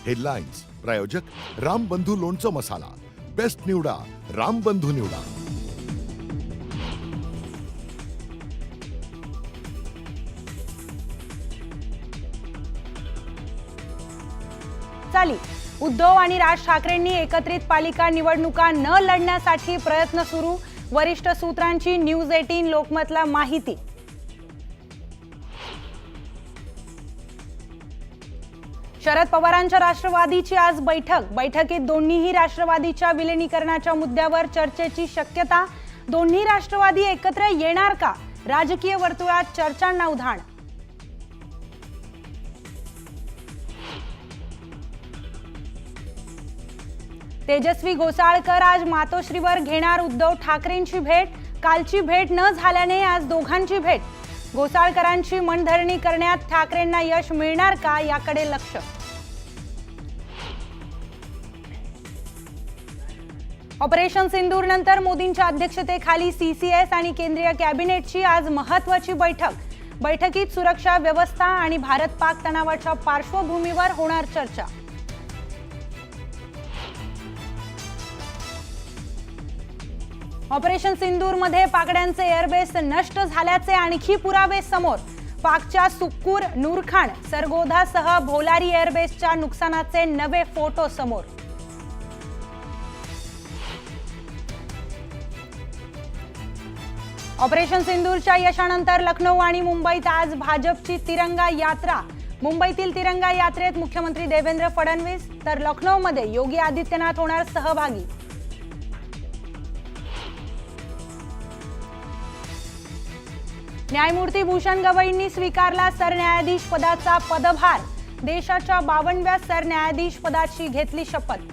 Headlines प्रायोजक रामबंधू लोणचं मसाला, best निवडा रामबंधू निवडा। चाली उद्धव आणि राज ठाकरेंनी एकत्रित पालिका निवडणुका न लढण्यासाठी प्रयत्न सुरू, वरिष्ठ सूत्रांची न्यूज 18 लोकमतला माहिती। शरद पवारांच्या राष्ट्रवादीची आज बैठकीत दोन्हीही राष्ट्रवादीच्या विलीनीकरणाच्या मुद्द्यावर चर्चेची शक्यता। दोन्ही राष्ट्रवादी एकत्र येणार का? राजकीय वर्तुळात चर्चांना उधाण। तेजस्वी घोसाळकर आज मातोश्रीवर घेणार उद्धव ठाकरेंची भेट। कालची भेट न झाल्याने आज दोघांची भेट। घोसाळकरांची मनधरणी करण्यात ठाकरेंना यश मिळणार का याकडे लक्ष। ऑपरेशन सिंदूर नंतर मोदींच्या अध्यक्षतेखाली सीसीएस आणि केंद्रीय कॅबिनेटची आज महत्त्वाची बैठकीत सुरक्षा व्यवस्था आणि भारत पाक तणावाच्या पार्श्वभूमीवर होणार चर्चा। ऑपरेशन सिंदूर मध्ये पाकड्यांचे एअरबेस नष्ट झाल्याचे आणखी पुरावे समोर। पाकच्या सुक्कूर, नूरखान, सरगोधासह भोलारी एअरबेसच्या नुकसानाचे नवे फोटो समोर। ऑपरेशन सिंदूरच्या यशानंतर लखनौ आणि मुंबईत आज भाजपची तिरंगा यात्रा। मुंबईतील तिरंगा यात्रेत मुख्यमंत्री देवेंद्र फडणवीस तर लखनौमध्ये योगी आदित्यनाथ होणार सहभागी। न्यायमूर्ती भूषण गवईंनी स्वीकारला सरन्यायाधीश पदाचा पदभार। देशाच्या 52व्या सरन्यायाधीश पदाची घेतली शपथ।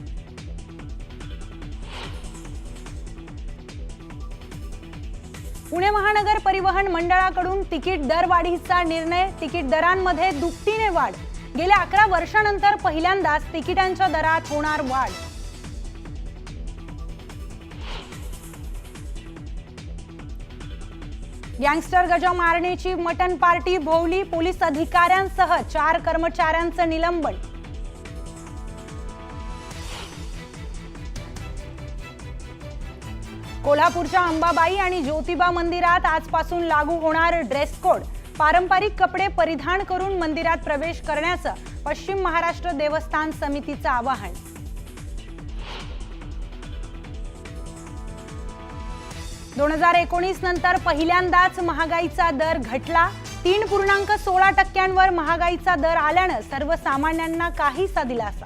पुणे महानगर परिवहन मंडळाकडून तिकीट दरवाढीचा निर्णय। तिकीट दरांमध्ये दुपटीने वाढ। गेल्या 11 वर्षांनंतर पहिल्यांदाच तिकिटांच्या दरात होणार वाढ। गँगस्टर गजा मारण्याची मटण पार्टी भोवली। पोलीस अधिकाऱ्यांसह 4 कर्मचाऱ्यांचं निलंबन। कोल्हापूरच्या अंबाबाई आणि ज्योतिबा मंदिरात आजपासून लागू होणार ड्रेस कोड। पारंपरिक कपडे परिधान करून मंदिरात प्रवेश करण्याचं पश्चिम महाराष्ट्र देवस्थान समितीचं आवाहन। 2019 नंतर पहिल्यांदाच महागाईचा दर घटला। 3.16% महागाईचा दर आल्यानं सर्वसामान्यांना काहीसा दिलासा।